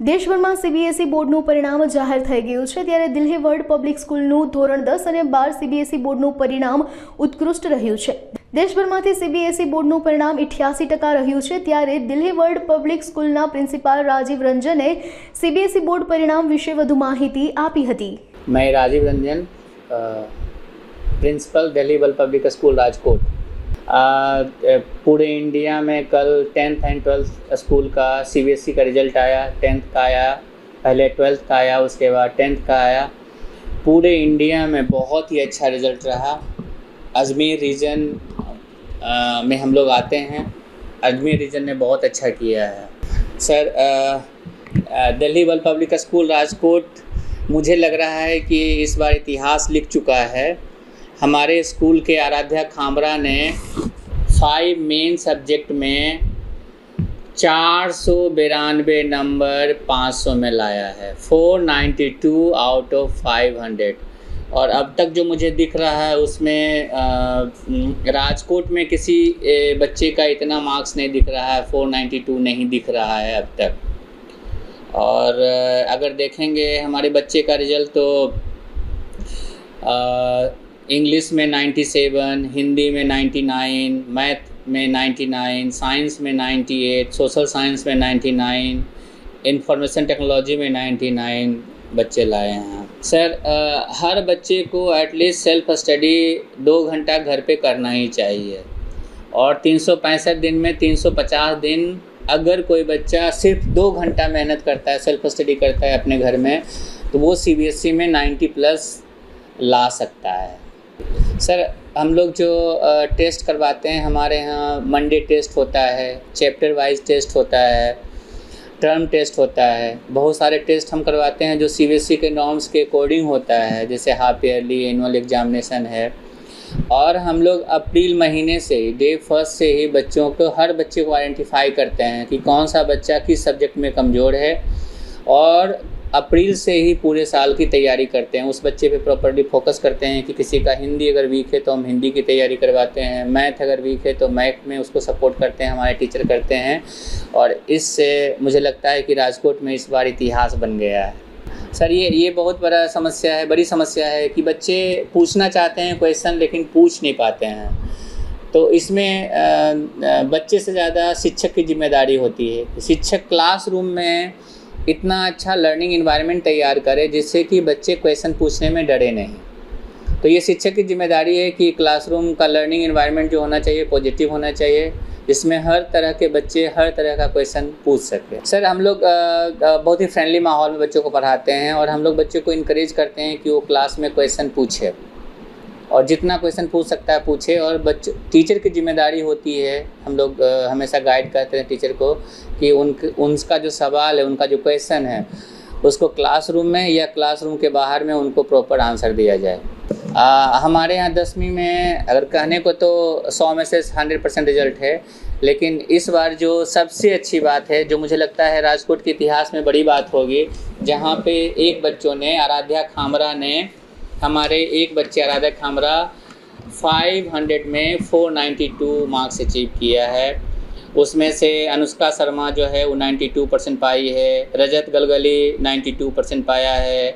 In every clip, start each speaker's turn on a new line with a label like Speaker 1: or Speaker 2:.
Speaker 1: દેશભરમાં સીબીએસઈ બોર્ડનું પરિણામ જાહેર થઈ ગયું છે, ત્યારે દિલ્હી વર્લ્ડ પબ્લિક સ્કૂલનું ધોરણ 10 અને 12 સીબીએસઈ બોર્ડનું પરિણામ ઉત્કૃષ્ટ રહ્યું છે। દેશભરમાંથી સીબીએસઈ બોર્ડનું પરિણામ 88% રહ્યું છે, ત્યારે દિલ્હી વર્લ્ડ પબ્લિક સ્કૂલના પ્રિન્સિપાલ રાજીવ રંजने સીબીએસઈ બોર્ડ પરિણામ વિશે વધુ माहिती આપી હતી।
Speaker 2: मैं Rajiv Ranjan, principal Delhi world public school Rajkot. पूरे इंडिया में कल 10th एंड 12th स्कूल का सीबीएसई का रिज़ल्ट आया। 10th का आया, पहले 12th का आया, उसके बाद 10th का आया। पूरे इंडिया में बहुत ही अच्छा रिज़ल्ट रहा। अजमेर रीजन में हम लोग आते हैं। अजमेर रीजन ने बहुत अच्छा किया है। Sir, Delhi world public school Rajkot मुझे लग रहा है कि इस बार इतिहास लिख चुका है। हमारे स्कूल के आराध्या खामरा ने 5 मेन सब्जेक्ट में 492 नंबर 500 में लाया है, 492 आउट ऑफ 500। और अब तक जो मुझे दिख रहा है उसमें राजकोट में किसी बच्चे का इतना मार्क्स नहीं दिख रहा है, 492 नहीं दिख रहा है अब तक। और अगर देखेंगे हमारे बच्चे का रिज़ल्ट तो इंग्लिश में 97, हिंदी में 99, मैथ में 99, साइंस में 98, सोशल साइंस में 99, इंफॉर्मेशन टेक्नोलॉजी में 99 बच्चे लाए हैं। सर, हर बच्चे को एटलीस्ट सेल्फ स्टडी 2 घंटा घर पे करना ही चाहिए। और 365 दिन में 350 दिन अगर कोई बच्चा सिर्फ 2 घंटा मेहनत करता है, सेल्फ स्टडी करता है अपने घर में, तो वो सीबीएसई में 90+ ला सकता है। सर, हम लोग जो टेस्ट करवाते हैं, हमारे यहाँ मंडे टेस्ट होता है, चैप्टर वाइज टेस्ट होता है, टर्म टेस्ट होता है। बहुत सारे टेस्ट हम करवाते हैं जो सीबीएसई के नॉर्म्स के अकॉर्डिंग होता है, जैसे हाफ ईयरली एनुअल एग्जामिनेशन है। और हम लोग अप्रैल महीने से ही, डे 1 से ही बच्चों को, हर बच्चे को आइडेंटिफाई करते हैं कि कौन सा बच्चा किस सब्जेक्ट में कमज़ोर है, और अप्रैल से ही पूरे साल की तैयारी करते हैं। उस बच्चे पे प्रॉपर्ली फोकस करते हैं कि किसी का हिंदी अगर वीक है तो हम हिंदी की तैयारी करवाते हैं, मैथ अगर वीक है तो मैथ में उसको सपोर्ट करते हैं, हमारे टीचर करते हैं। और इससे मुझे लगता है कि राजकोट में इस बार इतिहास बन गया है। सर, ये बहुत बड़ा समस्या है, बड़ी समस्या है कि बच्चे पूछना चाहते हैं क्वेश्चन लेकिन पूछ नहीं पाते हैं। तो इसमें बच्चे से ज़्यादा शिक्षक की जिम्मेदारी होती है। शिक्षक क्लासरूम में इतना अच्छा लर्निंग एनवायरनमेंट तैयार करे जिससे कि बच्चे क्वेश्चन पूछने में डरे नहीं। तो ये शिक्षक की जिम्मेदारी है कि क्लासरूम का लर्निंग एनवायरनमेंट जो होना चाहिए पॉजिटिव होना चाहिए, जिसमें हर तरह के बच्चे हर तरह का क्वेश्चन पूछ सके। सर, हम लोग बहुत ही फ्रेंडली माहौल में बच्चों को पढ़ाते हैं, और हम लोग बच्चों को इनकरेज करते हैं कि वो क्लास में क्वेश्चन पूछे, और जितना क्वेश्चन पूछ सकता है पूछे। और टीचर की जिम्मेदारी होती है, हम लोग हमेशा गाइड करते हैं टीचर को कि उनका जो सवाल है, उनका जो क्वेश्चन है, उसको क्लासरूम में या क्लासरूम के बाहर में उनको प्रॉपर आंसर दिया जाए। हमारे यहाँ 10वीं में अगर कहने को तो 100 में से 100% रिज़ल्ट है, लेकिन इस बार जो सबसे अच्छी बात है, जो मुझे लगता है राजकोट के इतिहास में बड़ी बात होगी, जहाँ पे एक बच्चों ने, आराध्या खामरा ने, हमारे एक बच्चे आराध्या खामरा 500 में 492 मार्क्स अचीव किया है। उसमें से अनुष्का शर्मा जो है वो 92% पाई है, रजत गलगली 92% पाया है,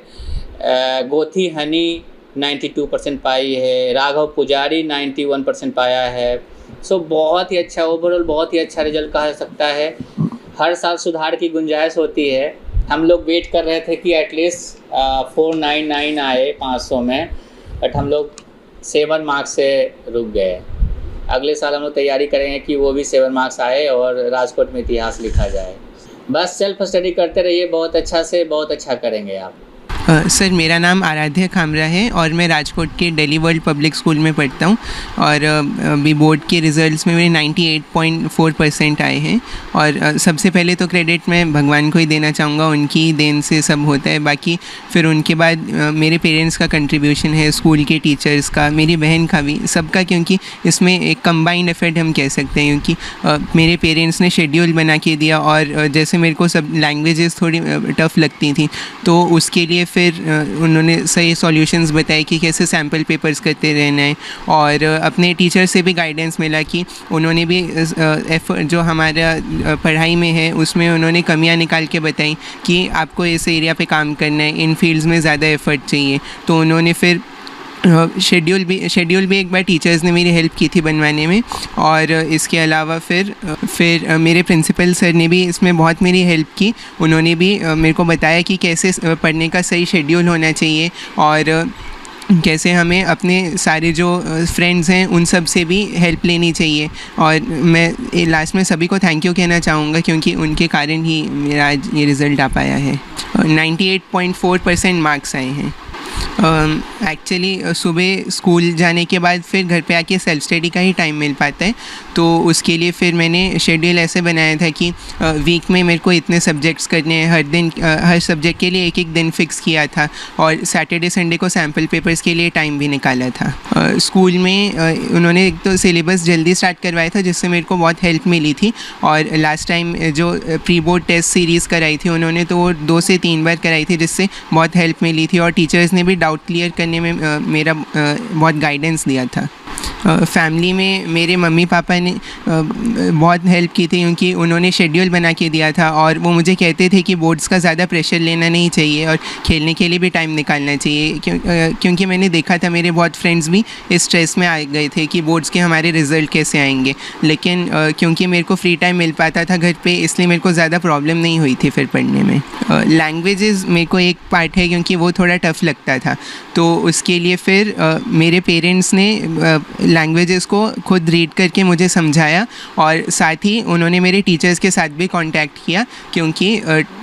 Speaker 2: गोथी हनी 92% पाई है, राघव पुजारी 91% पाया है। सो बहुत ही अच्छा, ओवरऑल बहुत ही अच्छा रिजल्ट कहा सकता है। हर साल सुधार की गुंजाइश होती है। हम लोग वेट कर रहे थे कि एटलीस्ट 499 आए 500 में, बट हम लोग 7 मार्क्स से रुक गए। अगले साल हम लोग तैयारी करेंगे कि वो भी 7 मार्क्स आए और राजकोट में इतिहास लिखा जाए। बस सेल्फ स्टडी करते रहिए, बहुत अच्छा से बहुत अच्छा करेंगे आप।
Speaker 3: सर, मेरा नाम आराध्या खामरा है और मैं राजकोट के दिल्ली वर्ल्ड पब्लिक स्कूल में पढ़ता हूँ। और अभी बोर्ड के रिज़ल्ट्स में मेरे 98.4% आए हैं। और सबसे पहले तो क्रेडिट मैं भगवान को ही देना चाहूँगा, उनकी देन से सब होता है। बाकी फिर उनके बाद मेरे पेरेंट्स का कंट्रीब्यूशन है, स्कूल के टीचर्स का, मेरी बहन का भी, सबका, क्योंकि इसमें एक कंबाइंड एफर्ट हम कह सकते हैं। क्योंकि मेरे पेरेंट्स ने शेड्यूल बना के दिया, और जैसे मेरे को सब लैंग्वेजेस थोड़ी टफ़ लगती थी, तो उसके लिए फिर उन्होंने सही सॉल्यूशंस बताए कि कैसे सैम्पल पेपर्स करते रहना है, और अपने टीचर से भी गाइडेंस मिला कि उन्होंने भी एफर्ट जो हमारा पढ़ाई में है उसमें उन्होंने कमियां निकाल के बताई कि आपको इस एरिया पे काम करना है, इन फील्ड्स में ज़्यादा एफर्ट चाहिए। तो उन्होंने फिर शेड्यूल भी एक बार टीचर्स ने मेरी हेल्प की थी बनवाने में, और इसके अलावा फिर मेरे प्रिंसिपल सर ने भी इसमें बहुत मेरी हेल्प की। उन्होंने भी मेरे को बताया कि कैसे पढ़ने का सही शेड्यूल होना चाहिए, और कैसे हमें अपने सारे जो फ्रेंड्स हैं उन सब से भी हेल्प लेनी चाहिए। और मैं लास्ट में सभी को थैंक यू कहना चाहूँगा, क्योंकि उनके कारण ही मेरा आज ये रिज़ल्ट आ पाया है। 98.4% मार्क्स आए हैं। एक्चुअली सुबह स्कूल जाने के बाद फिर घर पे आके सेल्फ स्टडी का ही टाइम मिल पाता है, तो उसके लिए फिर मैंने शेड्यूल ऐसे बनाया था कि वीक में मेरे को इतने सब्जेक्ट्स करने हैं, हर दिन हर सब्जेक्ट के लिए एक एक दिन फिक्स किया था, और सैटरडे संडे को सैम्पल पेपर्स के लिए टाइम भी निकाला था। स्कूल में उन्होंने एक तो सिलेबस जल्दी स्टार्ट करवाया था जिससे मेरे को बहुत हेल्प मिली थी, और लास्ट टाइम जो प्री बोर्ड टेस्ट सीरीज़ कराई थी उन्होंने तो वो 2 से 3 बार कराई थी, जिससे बहुत हेल्प मिली थी, और टीचर्स ने भी डाउट क्लियर करने में मेरा बहुत गाइडेंस दिया था। फैमिली में मेरे मम्मी पापा ने बहुत हेल्प की थी, क्योंकि उन्होंने शेड्यूल बना के दिया था, और वो मुझे कहते थे कि बोर्ड्स का ज़्यादा प्रेशर लेना नहीं चाहिए और खेलने के लिए भी टाइम निकालना चाहिए, क्योंकि मैंने देखा था मेरे बहुत फ्रेंड्स भी इस स्ट्रेस में आ गए थे कि बोर्ड्स के हमारे रिज़ल्ट कैसे आएंगे। लेकिन क्योंकि मेरे को फ्री टाइम मिल पाता था घर पे, इसलिए मेरे को ज़्यादा प्रॉब्लम नहीं हुई थी फिर पढ़ने में। लैंग्वेजेस मेरे को एक पार्ट है, क्योंकि वो थोड़ा टफ़ लगता था, तो उसके लिए फिर मेरे पेरेंट्स ने लैंग्वेजेस को खुद रीड करके मुझे समझाया, और साथ ही उन्होंने मेरे टीचर्स के साथ भी कांटेक्ट किया, क्योंकि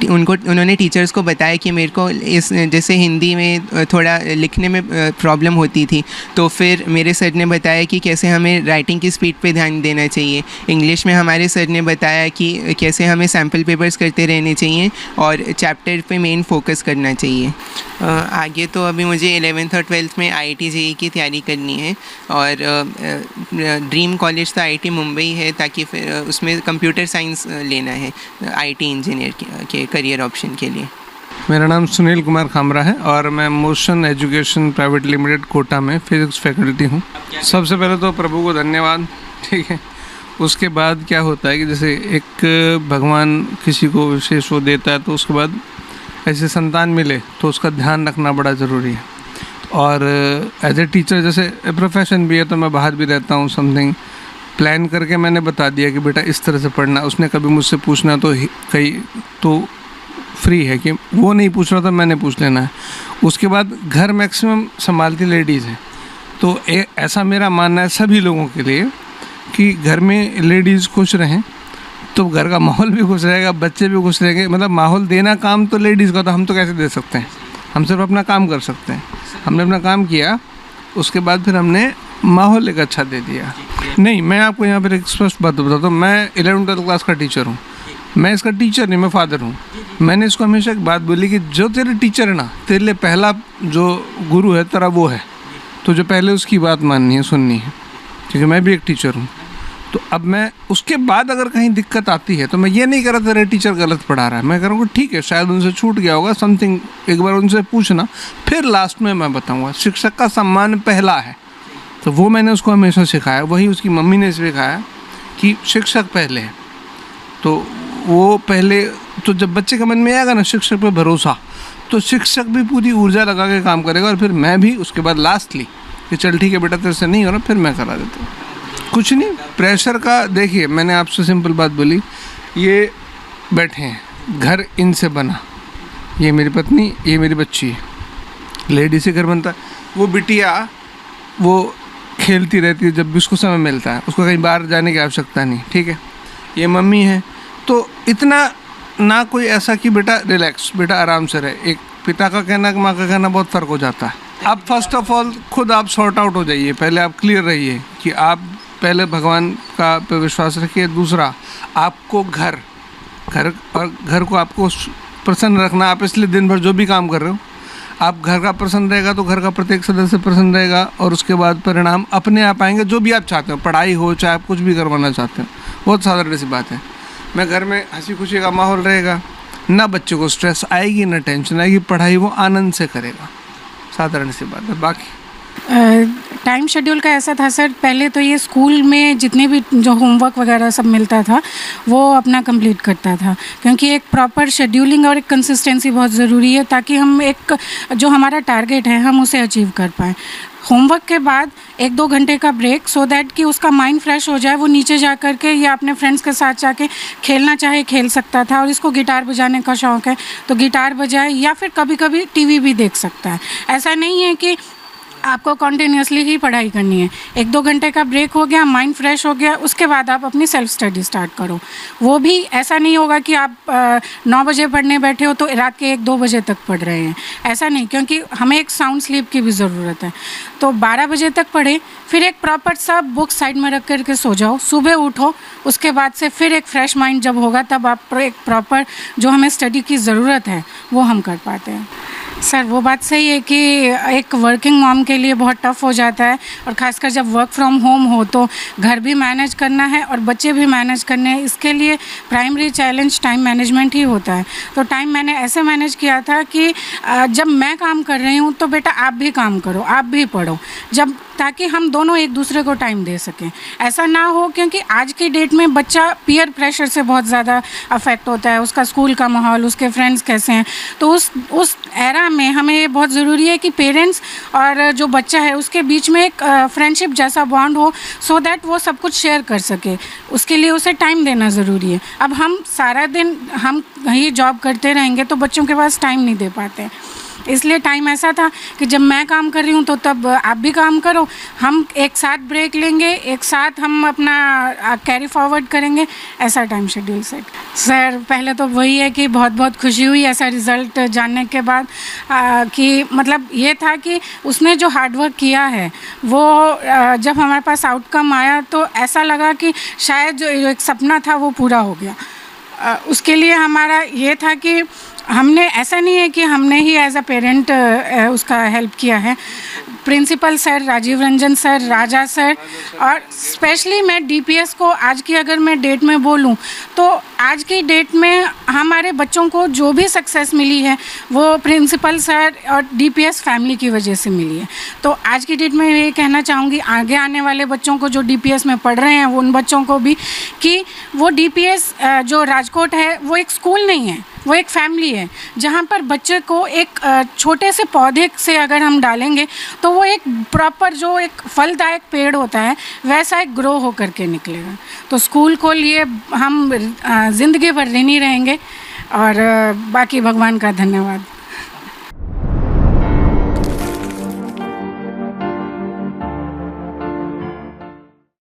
Speaker 3: उन्होंने टीचर्स को बताया कि मेरे को इस जैसे हिंदी में थोड़ा लिखने में प्रॉब्लम होती थी, तो फिर मेरे सर ने बताया कि कैसे हमें राइटिंग की स्पीड पे ध्यान देना चाहिए। इंग्लिश में हमारे सर ने बताया कि कैसे हमें सैम्पल पेपर्स करते रहने चाहिए और चैप्टर पे मेन फोकस करना चाहिए। आगे तो अभी मुझे 11th और 12th में IIT JEE की तैयारी करनी है, और ड्रीम कॉलेज तो IIT मुंबई है, ताकि फिर उसमें कंप्यूटर साइंस लेना है IT इंजीनियर के करियर ऑप्शन के लिए।
Speaker 4: मेरा नाम सुनील कुमार खामरा है, और मैं Motion Education Private Limited Kota में फिजिक्स फैकल्टी हूँ। सबसे पहले तो प्रभु को धन्यवाद, ठीक है। उसके बाद क्या होता है कि जैसे एक भगवान किसी को विशेष वो देता है, तो उसके बाद ऐसे संतान मिले तो उसका ध्यान रखना बड़ा ज़रूरी है। और एज ए टीचर जैसे प्रोफेशन भी है, तो मैं बाहर भी रहता हूँ, समथिंग प्लान करके मैंने बता दिया कि बेटा इस तरह से पढ़ना। उसने कभी मुझसे पूछना तो कहीं तो फ्री है कि वो नहीं पूछ रहा, तो मैंने पूछ लेना है। उसके बाद घर मैक्सिमम संभालती लेडीज़ हैं, तो ऐसा मेरा मानना है सभी लोगों के लिए कि घर में लेडीज़ खुश रहें तो घर का माहौल भी खुश रहेगा, बच्चे भी खुश रहेंगे। मतलब माहौल देना काम तो लेडीज़ का, तो हम तो कैसे दे सकते हैं, हम सिर्फ अपना काम कर सकते हैं। हमने अपना काम किया, उसके बाद फिर हमने माहौल एक अच्छा दे दिया। नहीं, मैं आपको यहाँ पर एक स्पष्ट बात बताता हूँ, मैं 11th-12th क्लास का टीचर हूँ। मैं इसका टीचर नहीं, मैं फादर हूँ। मैंने इसको हमेशा एक बात बोली कि जो तेरे टीचर है ना, तेरे लिए पहला जो गुरु है तेरा वो है, तो जो पहले उसकी बात माननी है, सुननी है, क्योंकि मैं भी एक टीचर हूँ। तो अब मैं उसके बाद अगर कहीं दिक्कत आती है तो मैं ये नहीं कह रहा तेरा टीचर गलत पढ़ा रहा है, मैं कह रहा हूँ ठीक है, शायद उनसे छूट गया होगा समथिंग, एक बार उनसे पूछना, फिर लास्ट में मैं बताऊँगा। शिक्षक का सम्मान पहला है, तो वो मैंने उसको हमेशा सिखाया। वही उसकी मम्मी ने सिखाया कि शिक्षक पहले है, तो वो पहले, तो जब बच्चे के मन में आएगा ना शिक्षक पे भरोसा, तो शिक्षक भी पूरी ऊर्जा लगा के काम करेगा। और फिर मैं भी उसके बाद लास्टली कि चल ठीक है बेटा तेरे से नहीं हो रहा, फिर मैं करा देता हूँ। कुछ नहीं, प्रेशर का देखिए, मैंने आपसे सिंपल बात बोली, ये बैठे हैं, घर इनसे बना, ये मेरी पत्नी, ये मेरी बच्ची है, लेडी से घर बनता है। वो बिटिया वो खेलती रहती है जब भी उसको समय मिलता है, उसको कहीं बाहर जाने की आवश्यकता नहीं, ठीक है। ये मम्मी है, तो इतना ना कोई ऐसा कि बेटा रिलैक्स, बेटा आराम से रहे। एक पिता का कहना, माँ का कहना बहुत फ़र्क हो जाता है। आप फर्स्ट ऑफ ऑल खुद आप सॉर्ट आउट हो जाइए, पहले आप क्लियर रहिए कि आप पहले भगवान का पे विश्वास रखिए। दूसरा, आपको घर को आपको प्रसन्न रखना। आप इसलिए दिन भर जो भी काम कर रहे हो, आप घर का प्रसन्न रहेगा तो घर का प्रत्येक सदस्य प्रसन्न रहेगा, और उसके बाद परिणाम अपने आप आएंगे। जो भी आप चाहते हो, पढ़ाई हो चाहे आप कुछ भी करवाना चाहते हो, बहुत साधारण सी बात है। मैं घर में हंसी खुशी का माहौल रहेगा, ना बच्चे को स्ट्रेस आएगी ना टेंशन आएगी, पढ़ाई वो आनंद से करेगा, साधारण सी बात है। बाकी
Speaker 5: टाइम शेड्यूल का ऐसा था सर, पहले तो ये स्कूल में जितने भी जो होमवर्क वगैरह सब मिलता था वो अपना कंप्लीट करता था, क्योंकि एक प्रॉपर शेड्यूलिंग और एक कंसिस्टेंसी बहुत ज़रूरी है ताकि हम एक जो हमारा टारगेट है हम उसे अचीव कर पाएँ। होमवर्क के बाद 1-2 घंटे का ब्रेक, सो दैट कि उसका माइंड फ्रेश हो जाए, वो नीचे जा कर के या अपने फ्रेंड्स के साथ जाके खेलना चाहे खेल सकता था, और इसको गिटार बजाने का शौक़ है तो गिटार बजाए, या फिर कभी कभी टीवी भी देख सकता है। ऐसा नहीं है कि आपको कॉन्टिन्यूसली ही पढ़ाई करनी है। 1-2 घंटे का ब्रेक हो गया, माइंड फ्रेश हो गया, उसके बाद आप अपनी सेल्फ स्टडी स्टार्ट करो। वो भी ऐसा नहीं होगा कि आप 9 बजे पढ़ने बैठे हो तो रात के 1-2 बजे तक पढ़ रहे हैं, ऐसा नहीं, क्योंकि हमें एक साउंड स्लीप की भी ज़रूरत है। तो 12 बजे तक पढ़े, फिर एक प्रॉपर सा बुक साइड में रख कर के सो जाओ, सुबह उठो, उसके बाद से फिर एक फ्रेश माइंड जब होगा तब आप एक प्रॉपर जो हमें स्टडी की ज़रूरत है वो हम कर पाते हैं। सर वो बात सही है कि एक वर्किंग मॉम के लिए बहुत टफ़ हो जाता है, और ख़ासकर जब वर्क फ्रॉम होम हो तो घर भी मैनेज करना है और बच्चे भी मैनेज करने हैं। इसके लिए प्राइमरी चैलेंज टाइम मैनेजमेंट ही होता है। तो टाइम मैंने ऐसे मैनेज किया था कि जब मैं काम कर रही हूँ तो बेटा आप भी काम करो, आप भी पढ़ो, जब ताकि हम दोनों एक दूसरे को टाइम दे सकें। ऐसा ना हो, क्योंकि आज की डेट में बच्चा पीयर प्रेशर से बहुत ज़्यादा अफेक्ट होता है, उसका स्कूल का माहौल, उसके फ्रेंड्स कैसे हैं। तो उस एरा में हमें ये बहुत ज़रूरी है कि पेरेंट्स और जो बच्चा है उसके बीच में एक फ्रेंडशिप जैसा बॉन्ड हो, सो दैट वो सब कुछ शेयर कर सके। उसके लिए उसे टाइम देना ज़रूरी है। अब हम सारा दिन हम ही जॉब करते रहेंगे तो बच्चों के पास टाइम नहीं दे पाते, इसलिए टाइम ऐसा था कि जब मैं काम कर रही हूँ तो तब आप भी काम करो, हम एक साथ ब्रेक लेंगे, एक साथ हम अपना कैरी फॉरवर्ड करेंगे, ऐसा टाइम शेड्यूल सेट। सर पहले तो वही है कि बहुत बहुत खुशी हुई ऐसा रिज़ल्ट जानने के बाद, कि मतलब ये था कि उसने जो हार्डवर्क किया है वो जब हमारे पास आउटकम आया तो ऐसा लगा कि शायद जो एक सपना था वो पूरा हो गया। उसके लिए हमारा ये था कि हमने, ऐसा नहीं है कि हमने ही एज अ पेरेंट उसका हेल्प किया है। Principal sir, Rajiv Ranjan sir, Raja sir, और स्पेशली मैं डीपीएस को आज की अगर मैं डेट में बोलूं तो आज की डेट में हमारे बच्चों को जो भी सक्सेस मिली है वो प्रिंसिपल सर और डीपीएस फैमिली की वजह से मिली है। तो आज की डेट में ये कहना चाहूँगी आगे आने वाले बच्चों को जो डीपीएस में पढ़ रहे हैं वो उन बच्चों को भी, कि वो डीपीएस जो राजकोट है वो एक स्कूल नहीं है, वो एक फैमिली है, जहाँ पर बच्चे को एक छोटे से पौधे से अगर हम डालेंगे तो वो एक प्रॉपर जो एक फलदायक पेड़ होता है वैसा एक ग्रो हो करके निकलेगा। तो स्कूल को लिए हम ज़िंदगी भर ऋणी रहेंगे, और बाकी भगवान का धन्यवाद।